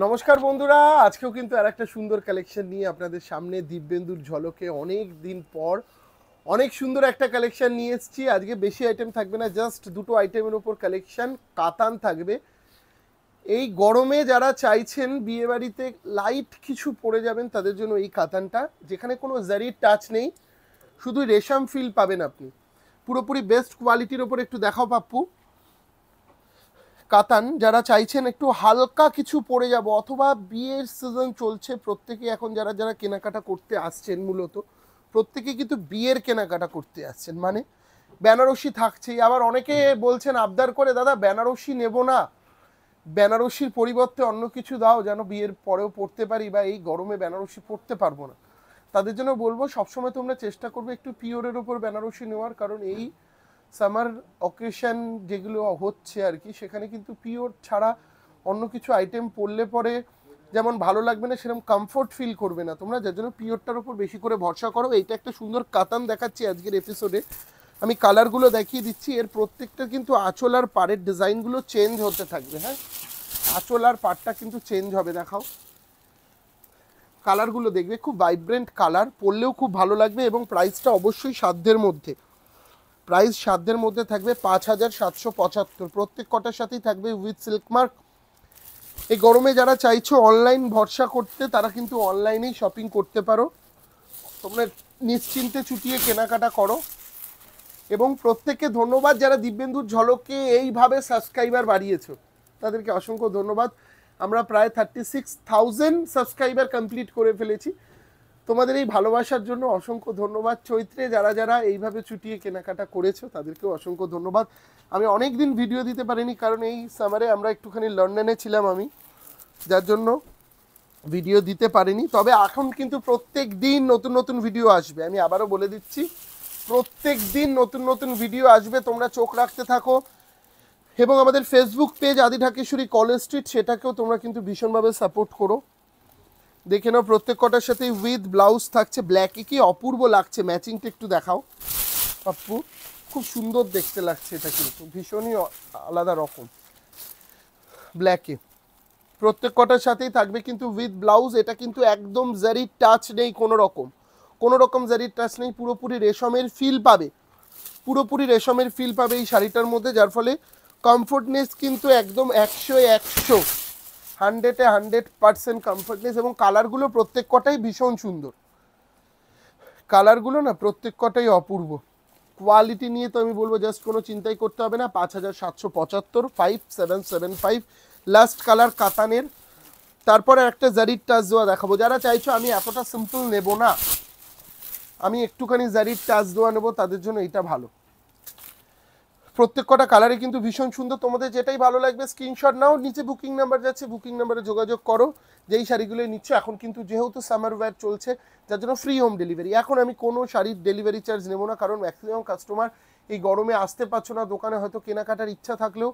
নমস্কার বন্ধুরা, আজকেও কিন্তু আরেকটা সুন্দর কালেকশন নিয়ে আপনাদের সামনে দিব্যেন্দুর ঝলকে অনেক দিন পর অনেক সুন্দর একটা কালেকশন নিয়ে এসেছি। আজকে বেশি আইটেম থাকবে না, জাস্ট দুটো আইটেমের উপর কালেকশন। কাতান থাকবে। এই গরমে যারা চাইছেন বিয়ে বাড়িতে লাইট কিছু পরে যাবেন তাদের জন্য এই কাতানটা, যেখানে কোনো জারির টাচ নেই, শুধু রেশম ফিল পাবেন আপনি। পুরোপুরি বেস্ট কোয়ালিটির ওপর একটু দেখাও পাপ্পু। কাতান যারা চাইছেন একটু হালকা কিছু পরে যাব, অথবা বিয়ের সিজন চলছে, প্রত্যেকে এখন যারা যারা কেনাকাটা করতে আসছেন, মূলত প্রত্যেকে কিন্তু বিয়ের কেনাকাটা করতে আসছেন, মানে বেনারসি থাকছেই। আবার অনেকে বলছেন আবদার করে, দাদা বেনারসি নেব না, বেনারসির পরিবর্তে অন্য কিছু দাও যেন বিয়ের পরেও পড়তে পারি, বা এই গরমে বেনারসি পড়তে পারবো না। তাদের জন্য বলবো সবসময় তোমরা চেষ্টা করবে একটু পিওরের ওপর বেনারসি নেওয়ার, কারণ এই সামার অকেশন যেগুলো হচ্ছে আর কি, সেখানে কিন্তু পিওর ছাড়া অন্য কিছু আইটেম পরলে পরে যেমন ভালো লাগবে না, সেরকম কমফোর্ট ফিল করবে না তোমরা, যার জন্য পিওরটার উপর বেশি করে ভরসা করো। এইটা একটা সুন্দর কাতান দেখাচ্ছি আজকের এপিসোডে, আমি কালারগুলো দেখিয়ে দিচ্ছি। এর প্রত্যেকটা কিন্তু আঁচল আর পাড়ের ডিজাইনগুলো চেঞ্জ হতে থাকবে। হ্যাঁ, আঁচল আর পাড়টা কিন্তু চেঞ্জ হবে। দেখাও কালারগুলো, দেখবে খুব ভাইব্রেন্ট কালার, পরলেও খুব ভালো লাগবে, এবং প্রাইসটা অবশ্যই সাধ্যের মধ্যে। প্রাইস সাধ্যের মধ্যে থাকবে 5775। প্রত্যেক কটার সাথেই থাকবে উইথ সিল্ক মার্ক। এই গরমে যারা চাইছো অনলাইন ভরসা করতে, তারা কিন্তু অনলাইনেই শপিং করতে পারো। তোমরা নিশ্চিন্তে চুটিয়ে কেনাকাটা করো। এবং প্রত্যেককে ধন্যবাদ যারা দিব্যেন্দুর ঝলককে এইভাবে সাবস্ক্রাইবার বাড়িয়েছো, তাদেরকে অসংখ্য ধন্যবাদ। আমরা প্রায় 36,000 সাবস্ক্রাইবার কমপ্লিট করে ফেলেছি। তোমাদের এই ভালোবাসার জন্য অসংখ্য ধন্যবাদ। চৈত্রে যারা যারা এইভাবে চুটিয়ে কেনাকাটা করেছো তাদেরকেও অসংখ্য ধন্যবাদ। আমি অনেক দিন ভিডিও দিতে পারিনি, কারণ এই সামারে আমরা একটুখানি লন্ডনে ছিলাম আমি, যার জন্য ভিডিও দিতে পারিনি। তবে এখন কিন্তু প্রত্যেক দিন নতুন নতুন ভিডিও আসবে, আমি আবারও বলে দিচ্ছি, প্রত্যেক দিন নতুন নতুন ভিডিও আসবে। তোমরা চোখ রাখতে থাকো। এবং আমাদের ফেসবুক পেজ আদি ঢাকেশ্বরী কলেজ স্ট্রিট, সেটাকেও তোমরা কিন্তু ভীষণভাবে সাপোর্ট করো। দেখে নাও প্রত্যেক কটার সাথে উইথ ব্লাউজ থাকছে। ব্ল্যাকে কি অপূর্ব লাগছে, ম্যাচিংটা একটু দেখাও পাপ্পু, খুব সুন্দর দেখতে লাগছে, এটা কিন্তু ভীষণই আলাদা রকম। ব্ল্যাকে প্রত্যেক কটার সাথেই থাকবে কিন্তু উইথ ব্লাউজ। এটা কিন্তু একদম জারির টাচ নেই, কোনো রকম জারির টাচ নেই, পুরোপুরি রেশমের ফিল পাবে, পুরোপুরি রেশমের ফিল পাবে এই শাড়িটার মধ্যে, যার ফলে কমফোর্টনেস কিন্তু একদম 100 100% কমফোর্টনেস। এবং কালারগুলো প্রত্যেক কটাই ভীষণ সুন্দর, কালারগুলো না প্রত্যেক কটাই অপূর্ব। কোয়ালিটি নিয়ে তো আমি বলবো জাস্ট কোনো চিন্তাই করতে হবে না। 5775, 5775 লাস্ট কালার কাতানের। তারপরে একটা জারির টাচ দেওয়া দেখাবো। যারা চাইছো আমি এতটা সিম্পল নেব না, আমি একটুখানি জারির টাচ দেওয়া নেবো, তাদের জন্য এটা ভালো। প্রত্যেক কটা কালারে কিন্তু ভীষণ সুন্দর। তোমাদের যেটাই ভালো লাগবে স্ক্রিনশট নাও, নিচে বুকিং নাম্বার যাচ্ছে, বুকিং নাম্বারে যোগাযোগ করো যেই শাড়িগুলো নিচ্ছ। এখন কিন্তু যেহেতু সামার ওয়্যার চলছে, যার জন্য ফ্রি হোম ডেলিভারি। এখন আমি কোনো শাড়ির ডেলিভারি চার্জ নেবো না, কারণ ম্যাক্সিমাম কাস্টমার এই গরমে আসতে পারছো না দোকানে, হয়তো কেনাকাটার ইচ্ছা থাকলেও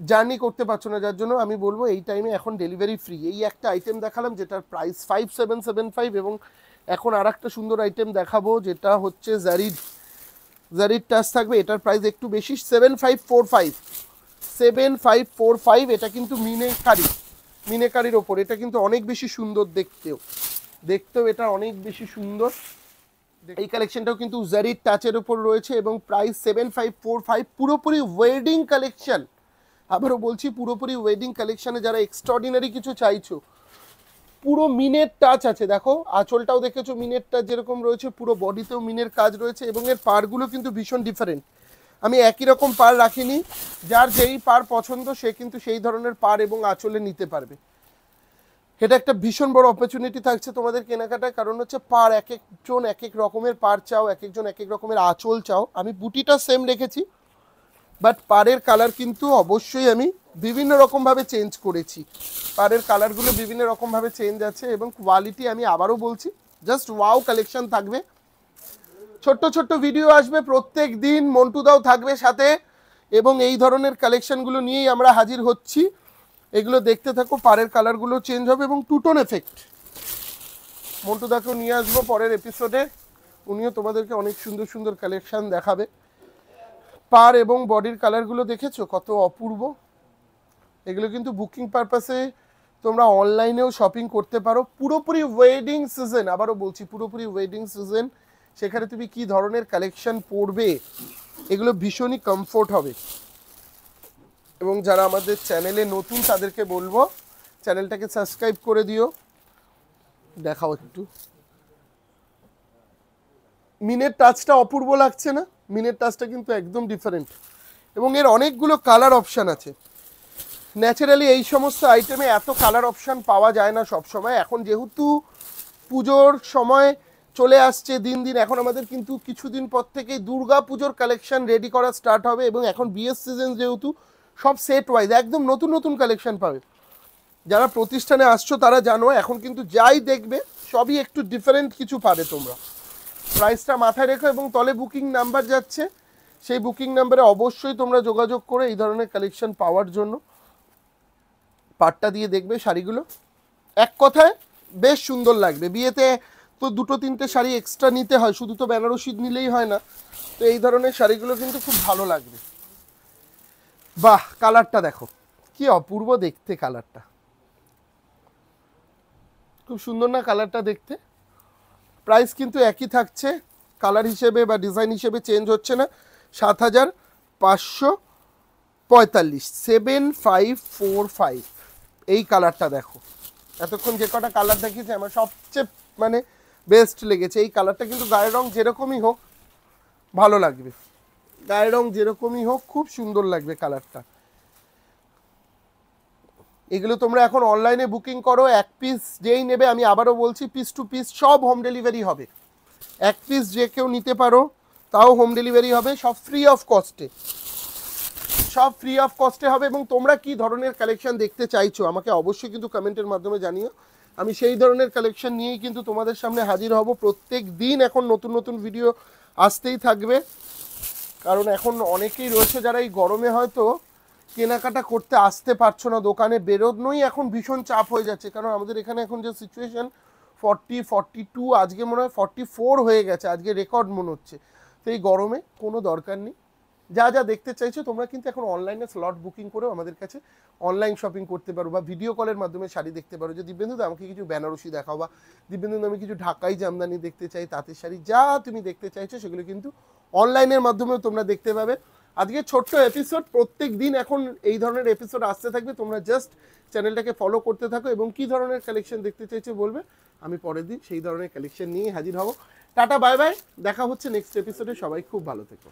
জার্নি করতে পারছো না, যার জন্য আমি বলবো এই টাইমে এখন ডেলিভারি ফ্রি। এই একটা আইটেম দেখালাম যেটার প্রাইস 5775, এবং এখন আর একটা সুন্দর আইটেম দেখাবো যেটা হচ্ছে জারির টাচ থাকবে। এটার প্রাইস একটু বেশি, 7545। এটা কিন্তু মিনেকারির ওপর, এটা কিন্তু অনেক বেশি সুন্দর দেখতেও এটা অনেক বেশি সুন্দর। এই কালেকশনটাও কিন্তু জারির টাচের ওপর রয়েছে, এবং প্রাইস 7545। পুরোপুরি ওয়েডিং কালেকশন, আবারও বলছি পুরোপুরি ওয়েডিং কালেকশনে যারা এক্সট্রাঅর্ডিনারি কিছু চাইছো, পুরো মিনের টাচ আছে। দেখো আঁচলটাও দেখেছো মিনের টাচ যেরকম রয়েছে, পুরো বডিতেও মিনের কাজ রয়েছে, এবং এর পাড়গুলো কিন্তু ভীষণ ডিফারেন্ট। আমি একই রকম পাড় রাখিনি, যার যেই পাড় পছন্দ সে কিন্তু সেই ধরনের পাড় এবং আঁচলে নিতে পারবে। এটা একটা ভীষণ বড় অপরচুনিটি থাকছে তোমাদের কেনাকাটায়, কারণ হচ্ছে পাড় এক একজন এক এক রকমের পাড় চাও, এক একজন এক এক রকমের আঁচল চাও। আমি বুটিটা সেম রেখেছি, বাট পাড়ের কালার কিন্তু অবশ্যই আমি বিভিন্ন রকমভাবে চেঞ্জ করেছি। পাড়ের কালারগুলো বিভিন্ন রকমভাবে চেঞ্জ আছে, এবং কোয়ালিটি আমি আবারও বলছি জাস্ট ওয়াও কালেকশন থাকবে। ছোট্ট ছোট্ট ভিডিও আসবে প্রত্যেক দিন, মন্টুদাও থাকবে সাথে, এবং এই ধরনের কালেকশনগুলো নিয়েই আমরা হাজির হচ্ছি। এগুলো দেখতে থাকো, পাড়ের কালারগুলো চেঞ্জ হবে, এবং টু টোন এফেক্ট। মন্টুদাকেও নিয়ে আসবো পরের এপিসোডে, উনিও তোমাদেরকে অনেক সুন্দর সুন্দর কালেকশন দেখাবে। পার এবং বডির কালারগুলো দেখেছো কত অপূর্ব। এগুলো কিন্তু বুকিং পারপাসে তোমরা অনলাইনেও শপিং করতে পারো। পুরোপুরি ওয়েডিং সিজন, আবারও বলছি পুরোপুরি ওয়েডিং সিজন, সেখানে তুমি কি ধরনের কালেকশন পরবে এগুলো ভীষণই কমফোর্ট হবে। এবং যারা আমাদের চ্যানেলে নতুন তাদেরকে বলবো চ্যানেলটাকে সাবস্ক্রাইব করে দিও। দেখাও একটু, মিনের টাচটা অপূর্ব লাগছে না? মিনের টাচটা কিন্তু একদম ডিফারেন্ট এবং এর অনেকগুলো কালার অপশান আছে। ন্যাচারালি এই সমস্ত আইটেমে এত কালার অপশান পাওয়া যায় না সব সময়। এখন যেহেতু পুজোর সময় চলে আসছে দিন দিন, এখন আমাদের কিন্তু কিছুদিন পর থেকেই দুর্গা পুজোর কালেকশন রেডি করা স্টার্ট হবে এবং এখন বিয়ের সিজন যেহেতু সব সেট ওয়াইজ একদম নতুন নতুন কালেকশন পাবে। যারা প্রতিষ্ঠানে আসছো তারা জানো এখন কিন্তু যাই দেখবে সবই একটু ডিফারেন্ট কিছু পাবে তোমরা। প্রাইসটা মাথায় রেখো এবং তলে বুকিং নাম্বার যাচ্ছে, সেই বুকিং নাম্বারে অবশ্যই তোমরা যোগাযোগ করে এই ধরনের কালেকশন পাওয়ার জন্য পাটটা দিয়ে দেখবে শাড়িগুলো। এক কথায় বেশ সুন্দর লাগবে। বিয়েতে তো দুটো তিনটে শাড়ি এক্সট্রা নিতে হয়, শুধু তো বেনারসি নিলেই হয় না। তো এই ধরনের শাড়িগুলো কিন্তু খুব ভালো লাগবে। বাহ, কালারটা দেখো কি অপূর্ব দেখতে, কালারটা খুব সুন্দর না কালারটা দেখতে। প্রাইস কিন্তু একই থাকছে, কালার হিসেবে বা ডিজাইন হিসেবে চেঞ্জ হচ্ছে না। 7545, 7545। এই কালারটা দেখো, এতক্ষণ যে কটা কালার দেখিয়েছে আমার সবচেয়ে মানে বেস্ট লেগেছে এই কালারটা। কিন্তু গায়ের রং যেরকমই হোক ভালো লাগবে, গায়ের রং যেরকমই হোক খুব সুন্দর লাগবে কালারটা। এগুলো তোমরা এখন অনলাইনে বুকিং করো, এক পিস যেই নেবে, আমি আবারও বলছি পিস টু পিস সব হোম ডেলিভারি হবে। এক পিস যে কেউ নিতে পারো তাও হোম ডেলিভারি হবে, সব ফ্রি অফ কস্টে, সব ফ্রি অফ কস্টে হবে। এবং তোমরা কি ধরনের কালেকশন দেখতে চাইছো আমাকে অবশ্যই কিন্তু কমেন্টের মাধ্যমে জানিও। আমি সেই ধরনের কালেকশন নিয়েই কিন্তু তোমাদের সামনে হাজির হব। প্রত্যেক দিন এখন নতুন নতুন ভিডিও আসতেই থাকবে, কারণ এখন অনেকেই রয়েছে যারা এই গরমে হয়তো কেনাকাটা করতে আসতে পারছো না, দোকানে বেরোনোই এখন ভীষণ চাপ হয়ে যাচ্ছে। কারণ আমাদের এখানে এখন যে সিচুয়েশন 40, 42, আজকে মনে হয় 44 হয়ে গেছে, আজকে রেকর্ড মনে হচ্ছে। তো এই গরমে কোনো দরকার নেই, যা যা দেখতে চাইছো তোমরা কিন্তু এখন অনলাইনে স্লট বুকিং করেও আমাদের কাছে অনলাইন শপিং করতে পারো বা ভিডিও কলের মাধ্যমে শাড়ি দেখতে পারো। যে দিব্যেন্দু আমাকে কিছু বেনারসি দেখাও, বা দিব্যেন্দু আমি কিছু ঢাকাই জামদানি দেখতে চাই, তাঁতের শাড়ি, যা তুমি দেখতে চাইছো সেগুলো কিন্তু অনলাইনের মাধ্যমেও তোমরা দেখতে পাবে। আজকে ছোট্ট এপিসোড, প্রত্যেক দিন এখন এই ধরনের এপিসোড আসতে থাকবে। তোমরা জাস্ট চ্যানেলটাকে ফলো করতে থাকো এবং কী ধরনের কালেকশন দেখতে চাইছো বলবে, আমি পরের দিন সেই ধরনের কালেকশন নিয়ে হাজির হব। টাটা, বাই বাই, দেখা হচ্ছে নেক্সট এপিসোডে। সবাই খুব ভালো থেকো।